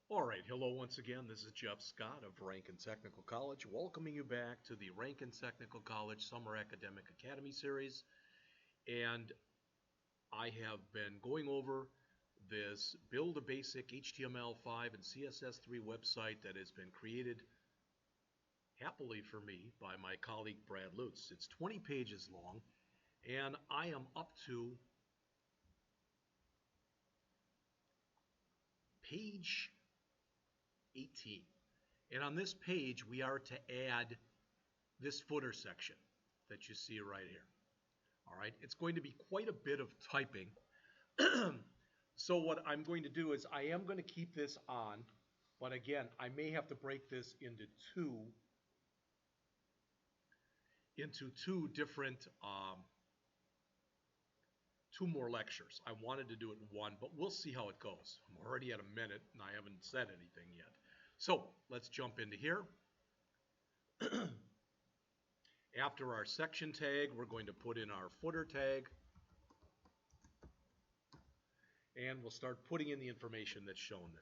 Alright, hello once again. This is Jeff Scott of Rankin Technical College, welcoming you back to the Rankin Technical College Summer Academic Academy Series. And I have been going over this Build a Basic HTML5 and CSS3 website that has been created happily for me by my colleague Brad Lutes. It's 20 pages long, and I am up to page 18. And on this page, we are to add this footer section that you see right here. All right, it's going to be quite a bit of typing. So what I'm going to do is I am going to keep this on, but again, I may have to break this into two different, two more lectures. I wanted to do it in one, but we'll see how it goes. I'm already at a minute, and I haven't said anything yet. So let's jump into here. After our section tag, we're going to put in our footer tag. And we'll start putting in the information that's shown there.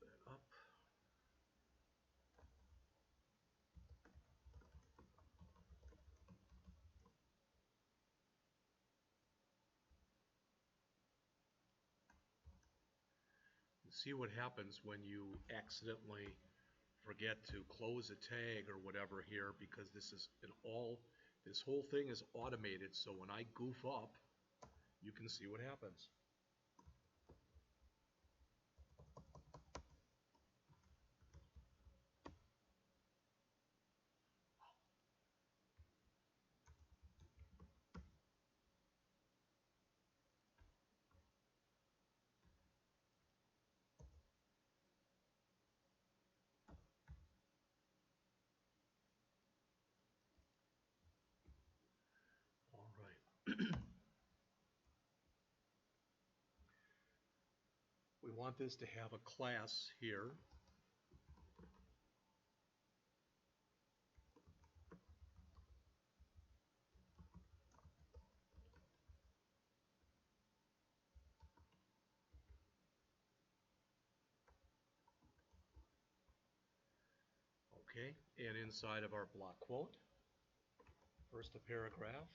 That up. And see what happens when you accidentally forget to close a tag or whatever here, because this whole thing is automated, so when I goof up, you can see what happens. All right. We want this to have a class here. Okay, and inside of our block quote, first a paragraph.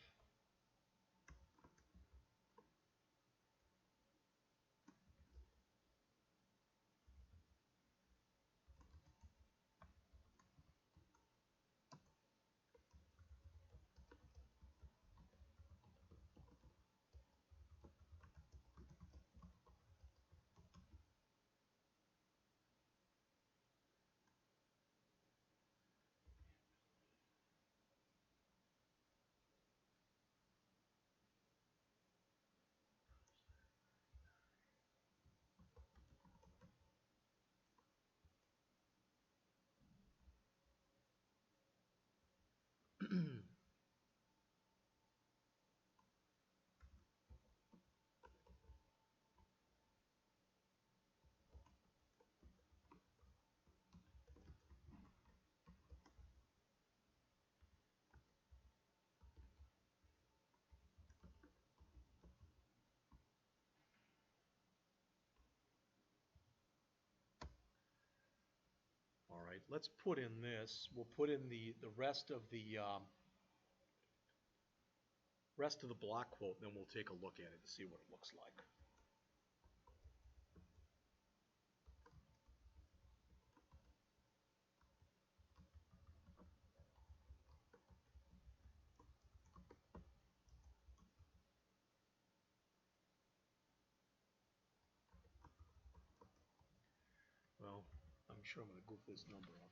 All right, let's put in this. We'll put in the rest of the block quote, and then we'll take a look at it and see what it looks like. Well, I'm sure I'm going to goof this number up.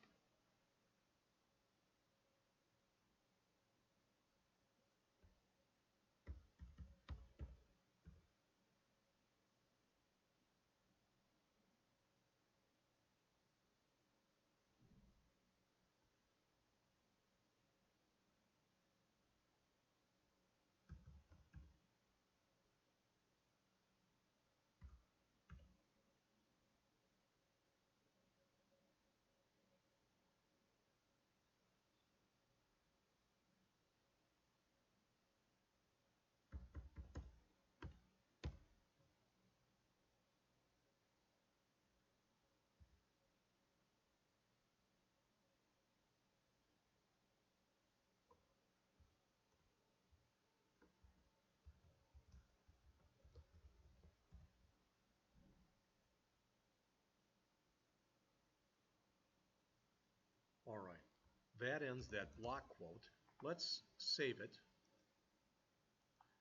that ends that block quote. Let's save it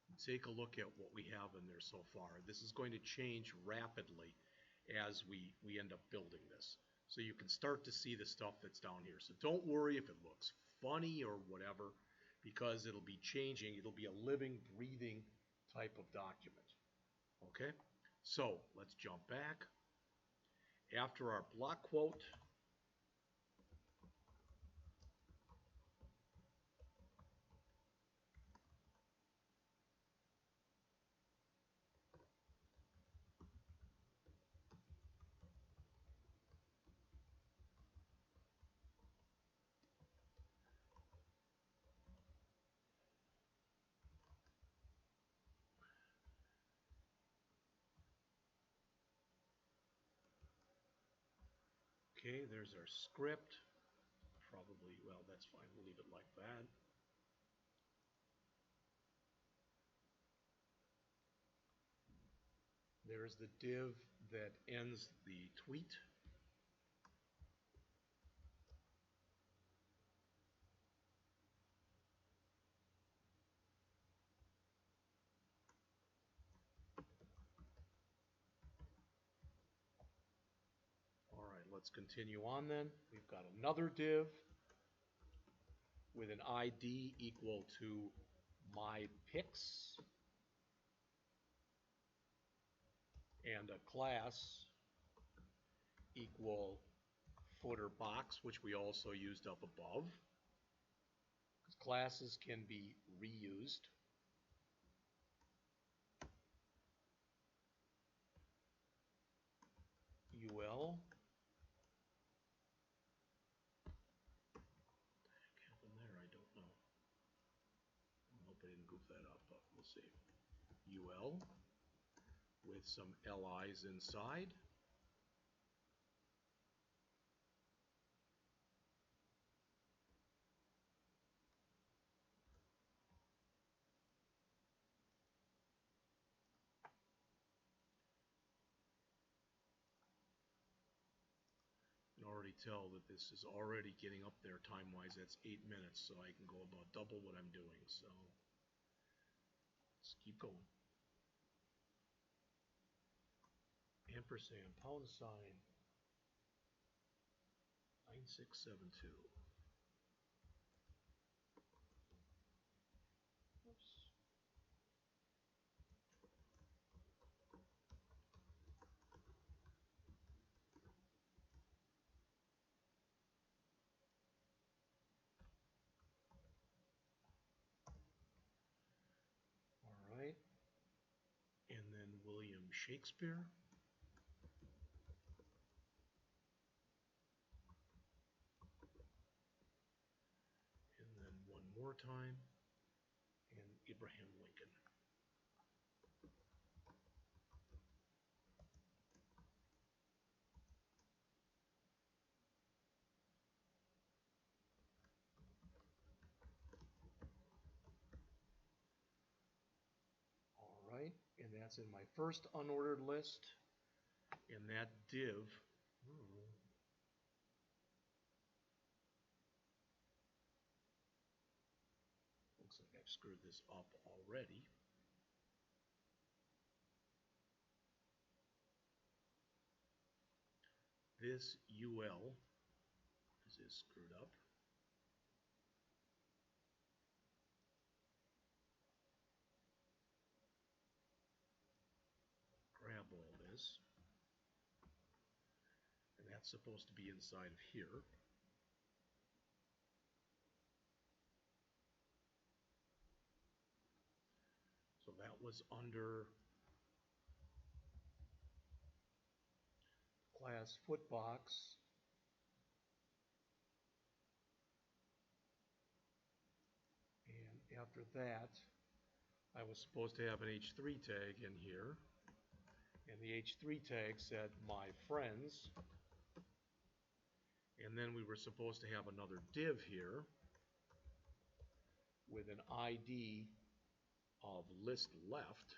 and take a look at what we have in there so far. This is going to change rapidly as we end up building this. So you can start to see the stuff that's down here. So don't worry if it looks funny or whatever, because it'll be changing. It'll be a living, breathing type of document. Okay? So let's jump back. After our block quote, okay, there's our script. Probably, well, that's fine. We'll leave it like that. There's the div that ends the tweet. All right, let's continue on then. We've got another div with an ID equal to my picks and a class equal footer box, which we also used up above. Classes can be reused. UL. What the heck happened there? I don't know. I hope I didn't goof that up, but we'll see. UL with some LIs inside. You can already tell that this is already getting up there time-wise. That's 8 minutes, so I can go about double what I'm doing. So let's keep going. Ampersand, pound sign, 9672. Oops. All right. And then William Shakespeare. And then one more time. And Abraham Lincoln. All right, and that's in my first unordered list. And that div, looks like I've screwed this up already. This UL is screwed up. Grab all this. And that's supposed to be inside of here. So that was under class footbox. And after that, I was supposed to have an H3 tag in here. And the H3 tag said my friends. And then we were supposed to have another div here with an ID of list left.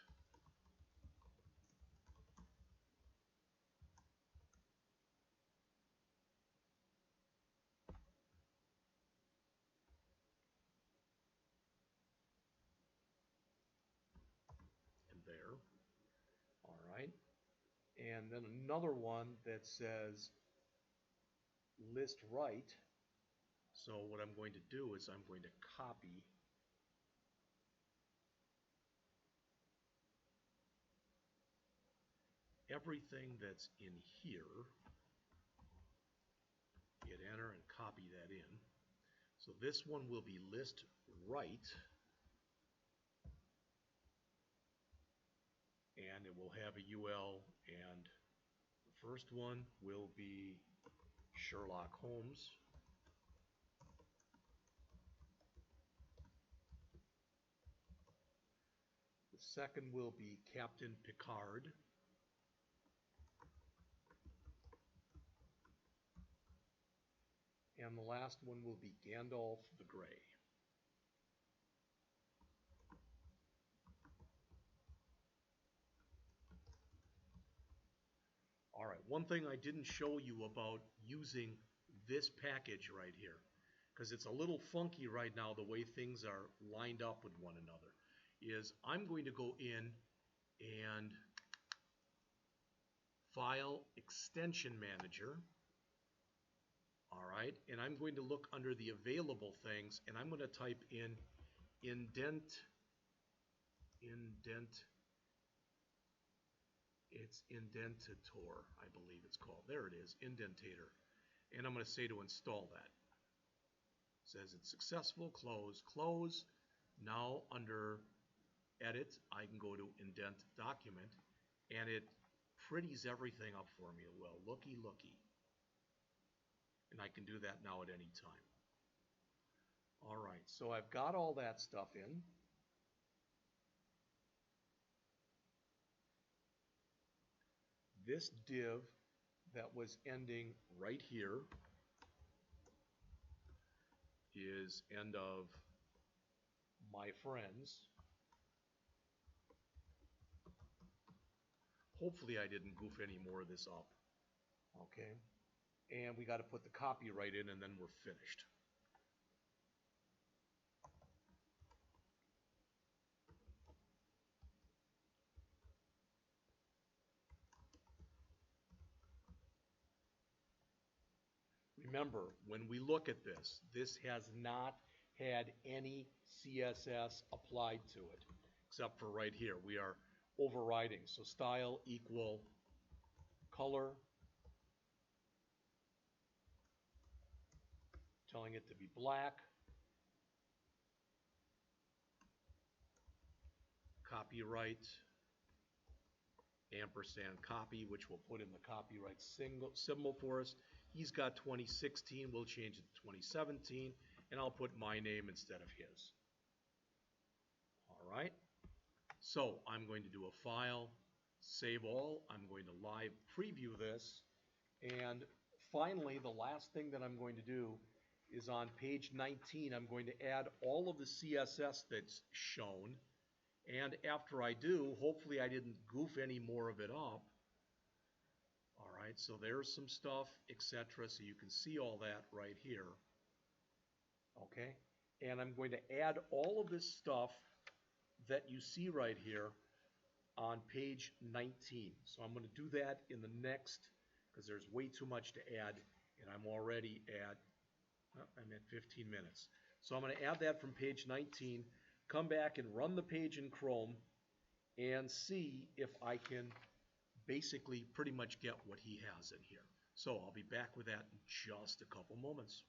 and then another one that says list right. So what I'm going to do is I'm going to copy everything that's in here, hit enter and copy that in. So this one will be list right, and it will have a UL, and the first one will be Sherlock Holmes. The second will be Captain Picard. And the last one will be Gandalf the Grey. All right, one thing I didn't show you about using this package right here, because it's a little funky right now the way things are lined up with one another, is I'm going to go in and File Extension Manager. All right, and I'm going to look under the available things, and I'm going to type in it's Indentator, I believe it's called. There it is, Indentator. And I'm going to say to install that. It says it's successful, close, close. Now under Edit, I can go to Indent Document, and it pretties everything up for me. Well, looky, looky. And I can do that now at any time. All right, so I've got all that stuff in. This div that was ending right here is end of my friends. Hopefully I didn't goof any more of this up. Okay, and we got to put the copyright in, and then we're finished. Remember, when we look at this, this has not had any CSS applied to it, except for right here. We are overriding. So style equal color, telling it to be black. Copyright, ampersand copy, which we'll put in the copyright symbol for us. He's got 2016, we'll change it to 2017, and I'll put my name instead of his. All right, so I'm going to do a file, save all. I'm going to live preview this, and finally the last thing that I'm going to do is on page 19, I'm going to add all of the CSS that's shown. And after I do, hopefully I didn't goof any more of it up. All right, so there's some stuff, etc. So you can see all that right here. Okay, and I'm going to add all of this stuff that you see right here on page 19. So I'm going to do that in the next, because there's way too much to add, and I'm already at, I'm at 15 minutes. So I'm going to add that from page 19, come back and run the page in Chrome, and see if I can basically pretty much get what he has in here. So I'll be back with that in just a couple moments.